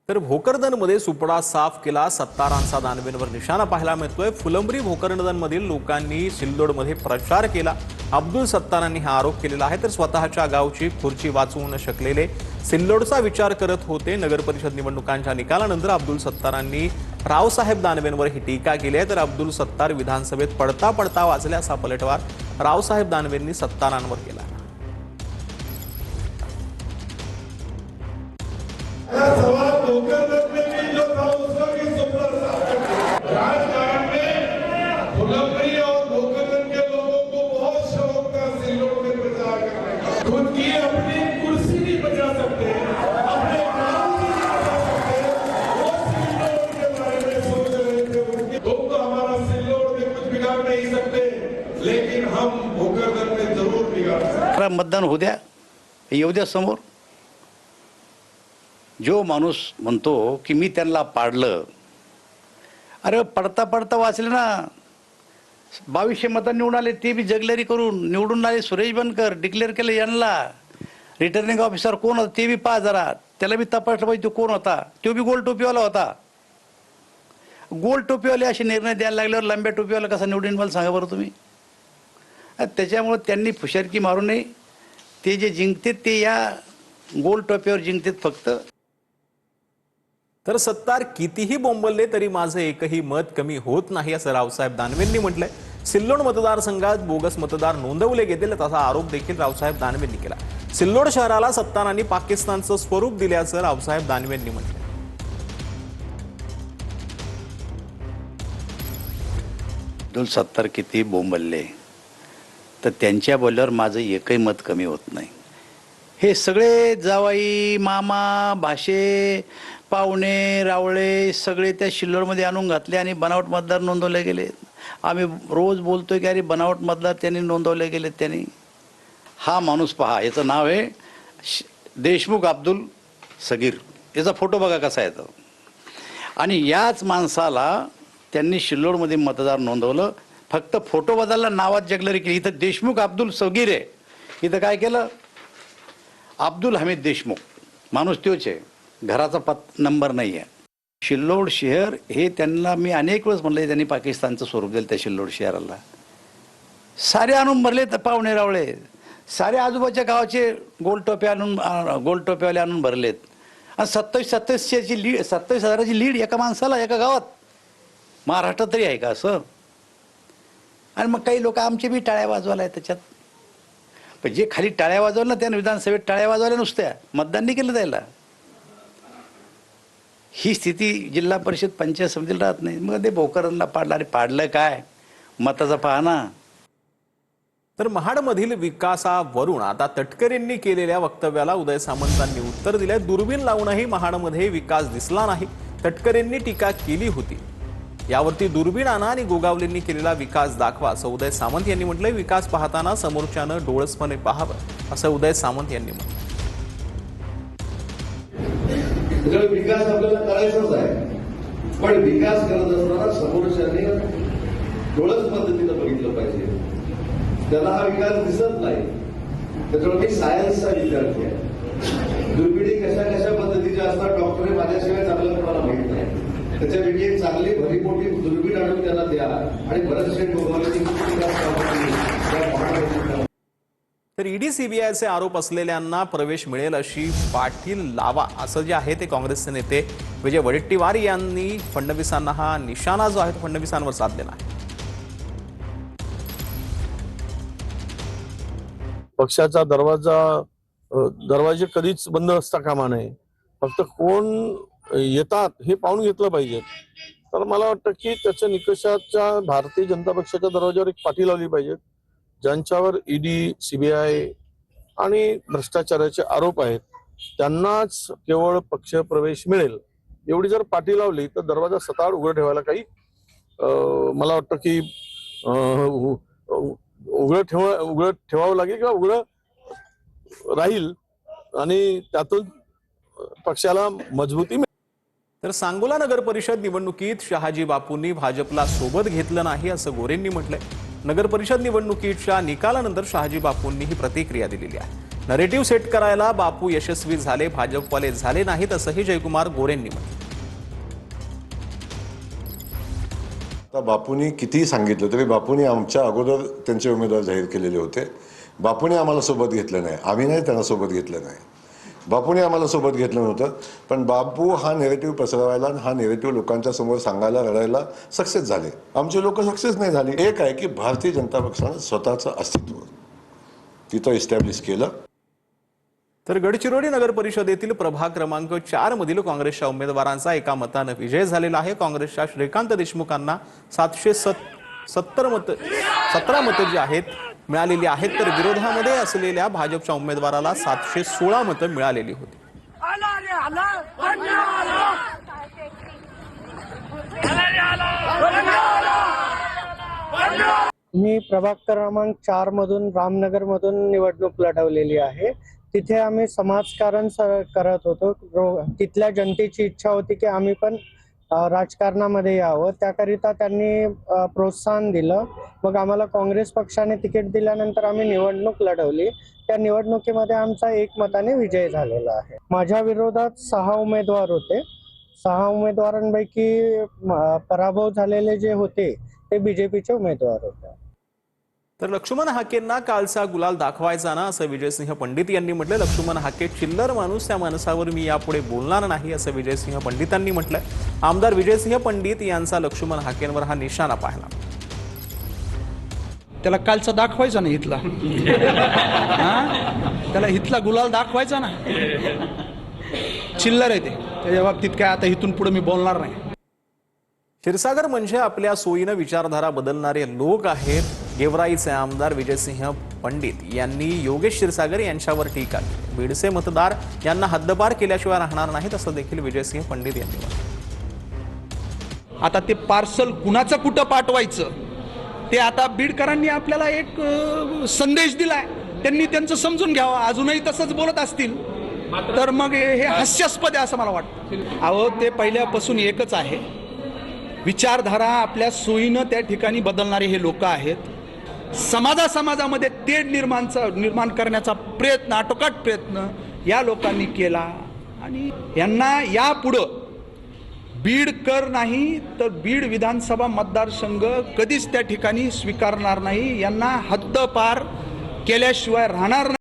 तर भोकरदनमध्ये सुपडा साफ केला, सत्तारांचा दानवेंवर निशाणा पाहायला मिळतोय। फुलंब्री भोकरदनमधील लोकांनी सिल्लोडमध्ये प्रचार केला। अब्दुल सत्तारांनी हा आरोप केलेला आहे। तर स्वतःच्या गावची खुर्ची वाचवू न शकलेले सिल्लोडचा विचार करत होते। नगर परिषद निवडणुकांच्या निकालानंतर अब्दुल सत्तारांनी रावसाहेब दानवेंवर ही टीका केली आहे। तर अब्दुल सत्तार विधानसभेत पडता पडता वाचले असा पलटवार रावसाहेब दानवेंनी सत्तारांवर केला। भोकरदन में भी जो था उसका भी सुपर राजकारण में फुलंब्री और भोकरदन के लोगों को बहुत शौक था सिल्लोड में प्रचार करने का। खुद की अपनी कुर्सी नहीं बचा सकते, अपने गांव नहीं बचा सकते, वो सिल्लोड के बारे में सोच रहे थे। उनके तुम तो हमारा सिल्लोड में कुछ बिगाड़ नहीं सकते, लेकिन हम भोकरदन में जरूर बिगाड़ सकते। मतदान होऊ द्या, येऊ द्या समोर। जो माणूस म्हणतो की मी त्यांना पाडलं, अरे पडता पडता वाचले ना। 2200 मतं निवडून आले, ते बी जगलेरी करून निवडून आले। सुरेश बनकर डिक्लेअर केलं यांना। रिटर्निंग ऑफिसर कोण होता ते बी पहा जरा, त्याला बी तपासलं पाहिजे तो कोण होता। तो बी गोल टोपीवाला होता। गोल टोपीवाले असे निर्णय द्यायला लागल्यावर लांब्या टोपीवाला कसा निवडून मला सांगा बरं तुम्ही। त्याच्यामुळे त्यांनी फुशारकी मारू नये। ते जे जिंकते ते या गोल टोपीवर जिंकतात फक्त। तर सत्तार कितीही बोंबलले तरी माझं एकही मत कमी होत नाही असं रावसाहेब दानवेंनी म्हटलंय। सिल्लोड मतदारसंघात बोगस मतदार नोंदवले गेतील असा आरोप देखील रावसाहेब दानवेंनी केला। सिल्लोड शहराला सत्तारांनी पाकिस्तानचं स्वरूप दिल्याचं रावसाहेब दानवेंनी म्हटलंय। अब्दुल सत्तार किती बोंबलले तर त्यांच्या बोलल्यावर माझं एकही मत कमी होत नाही। हे सगळे जावाई मामा भाषे पाहुणे रावळे सगळे त्या सिल्लोडमध्ये आणून घातले आणि बनावट मतदार नोंदवले गेले। आम्ही रोज बोलतोय की अरे बनावट मतदार त्यांनी नोंदवले गेले। त्यांनी हा माणूस पहा, याचं नाव आहे देशमुख अब्दुल सगीर। याचा फोटो बघा कसा येतो। आणि याच माणसाला त्यांनी सिल्लोडमध्ये मतदार नोंदवलं, फक्त फोटो बदलला, नावात जगलरी केली। इथं देशमुख अब्दुल सगीर आहे, इथं काय केलं अब्दुल हमीद देशमुख। माणूस तोच आहे, घराचा नंबर नाही आहे। सिल्लोड शहर हे त्यांना मी अनेक वेळेस म्हणले त्यांनी पाकिस्तानचं स्वरूप दिलं त्या सिल्लोड शहराला। सारे आणून भरले तर पाहुणे रावळे सारे आजूबाजूच्या गावाचे गोलटोप्यावाले आणून भरलेत। आणि 27,000ची लीड 27,000ची लीड एका माणसाला एका गावात महाराष्ट्रात तरी आहे का असं। आणि मग काही लोक आमचे बी टाळ्या वाजवायला आहेत त्याच्यात। पण जे खाली टाळ्या वाजवलं ना त्यानं विधानसभेत टाळ्या वाजवल्या नुसत्या, मतदान नाही केलं त्याला। ही स्थिती जिल्हा परिषद पंचायत समितीला राहत नाही। मग ते भोकरदनला पाडलं, अरे पाडलं काय, मताचा पहा ना। तर महाडमधील विकासावरून आता तटकरेंनी केलेल्या वक्तव्याला उदय सामंतांनी उत्तर दिले। दुर्बीण लावूनही महाडमध्ये विकास दिसला नाही, तटकरेंनी टीका केली होती। यावरती दुर्बीण आणा आणि गोगावलेंनी केलेला विकास दाखवा असं उदय सामंत यांनी म्हटलंय। विकास पाहताना समोरच्यानं डोळसपणे पाहावं असं उदय सामंत यांनी म्हटलं। विकास आपल्याला करायचाच आहे, पण विकास करत असताना समोरच्याने डोळस पद्धतीनं बघितलं पाहिजे। त्याला हा विकास दिसत नाही, त्याच्यामुळे मी सायन्सचा विद्यार्थी आहे। दुर्बिणी कशा कशा पद्धतीच्या असतात डॉक्टर माझ्याशिवाय चांगलं कोणाला माहित नाही। त्याच्यापैकी एक चांगली भरी मोठी दुर्बीण आणून त्यांना द्या आणि बरेचसे तर ईडी सीबीआयचे आरोप असलेल्यांना प्रवेश मिळेल अशी पाटील लावा असं जे आहे ते काँग्रेसचे नेते विजय वडेट्टीवार यांनी फडणवीसांना हा निशाणा जो आहे तो फडणवीसांवर साधलेला आहे। पक्षाचा दरवाजे कधीच बंद असता कामा नये। फक्त कोण येतात हे पाहून घेतलं पाहिजे। तर मला वाटतं की त्याच्या निकषाच्या भारतीय जनता पक्षाच्या दरवाजावर एक पाटी लावली पाहिजे। ज्यांच्यावर ईडी सीबीआय आणि भ्रष्टाचाराचे आरोप आहेत त्यांनाच केवळ पक्ष प्रवेश मिळेल एवढी जर पाटी लावली तर दरवाजा सताड उघडा ठेवायला काही मला वाटतं की उघडं ठेवावं लागेल किंवा उघडं राहील आणि त्यातून पक्षाला मजबूती मिळेल। तर सांगोला नगर परिषद निवडणुकीत शहाजी बापूंनी भाजपला सोबत घेतलं नाही असं गोरेंनी म्हटलंय। नगर परिषद निवडणुकीच्या निकालानंतर शहाजी बापूंनी ही प्रतिक्रिया दिलेली आहे। नरेटिव्ह सेट करायला बापू यशस्वी झाले, भाजपवाले झाले नाहीत, असंही जयकुमार गोरेंनी म्हटलं. आता बापूंनी कितीही सांगितलं तरी बापूंनी आमच्या अगोदर त्यांचे उमेदवार जाहीर केलेले होते. बापूंनी आम्हाला सोबत घेतलं नाही, आम्ही नाही त्यांना सोबत घेतलं नाही. बापूंनी आम्हाला सोबत घेतलं नव्हतं, पण बापू हा नेरेटिव्ह पसरवायला आणि हा नेरेटिव्ह लोकांच्या समोर सांगायला रडायला सक्सेस झाले. आमचे लोक सक्सेस नाही झाले. एक आहे की भारतीय जनता पक्षानं स्वतःचं अस्तित्व तिथं इस्टॅब्लिश केलं. तर गडचिरोली नगर परिषदेतील प्रभाग क्रमांक 4 मधील काँग्रेसच्या उमेदवारांचा एका मतानं विजय झालेला आहे. काँग्रेसच्या श्रीकांत देशमुखांना 717 मतं जी आहेत मिळालेली आहेत, तर विरोधामध्ये असलेल्या भाजपच्या उमेदवाराला 716 मतं मिळालेली होती. मी प्रभाग क्रमांक 4 मधून रामनगर मधून निवडणूक लढवलेली आहे. तिथे आम्ही समाजकारण करत होतो. तिथल्या जनतेची इच्छा होती की आम्ही पण राजकारणामध्ये यावं, त्याकरिता त्यांनी प्रोत्साहन दिलं. मग आम्हाला काँग्रेस पक्षाने तिकीट दिल्यानंतर आम्ही निवडणूक लढवली. त्या निवडणुकीमध्ये आमचा 1 मताने विजय झालेला आहे. माझ्या विरोधात 6 उमेदवार होते. 6 उमेदवारांपैकी पराभव झालेले जे होते ते बीजेपीचे उमेदवार होते. तर लक्ष्मण हाकेंना कालचा गुलाल दाखवायचा ना, असं विजयसिंह पंडित यांनी म्हटलं. लक्ष्मण हाके चिल्लर माणूस, त्या माणसावर मी यापुढे बोलणार नाही, असं विजयसिंह पंडितांनी म्हटलंय. आमदार विजयसिंह पंडित यांचा लक्ष्मण हाकेंवर हा निशाणा पाहिला. त्याला कालचा दाखवायचा ना इथला, त्याला इथला गुलाल दाखवायचा ना. चिल्लर आहे ते, त्याच्या बाबतीत काय आता इथून पुढे मी बोलणार नाही. क्षीरसागर म्हणजे आपल्या सोयीनं विचारधारा बदलणारे लोक आहेत. गेवराईचे आमदार विजयसिंह पंडित यांनी योगेश क्षीरसागर यांच्यावर टीका केली. बीडचे मतदार यांना हद्दपार केल्याशिवाय राहणार नाहीत, असं देखील विजयसिंह पंडित यांनी म्हटलं. आता ते पार्सल कुणाचं कुठं पाठवायचं ते आता बीडकरांनी आपल्याला एक संदेश दिलाय, त्यांनी त्यांचं समजून घ्यावं. अजूनही तसंच बोलत असतील तर मग हे हास्यास्पद आहे असं मला वाटतं. अहो, ते पहिल्यापासून एकच आहे. विचारधारा आपल्या सोयीनं त्या ठिकाणी बदलणारे हे लोक आहेत. समाजामध्ये तेढ निर्माण करण्याचा प्रयत्न, आटोकाट प्रयत्न या लोकांनी केला आणि यांना यापुढं बीडकर नाही तर बीड विधानसभा मतदारसंघ कधीच त्या ठिकाणी स्वीकारणार नाही. यांना हद्दपार केल्याशिवाय राहणार नाही.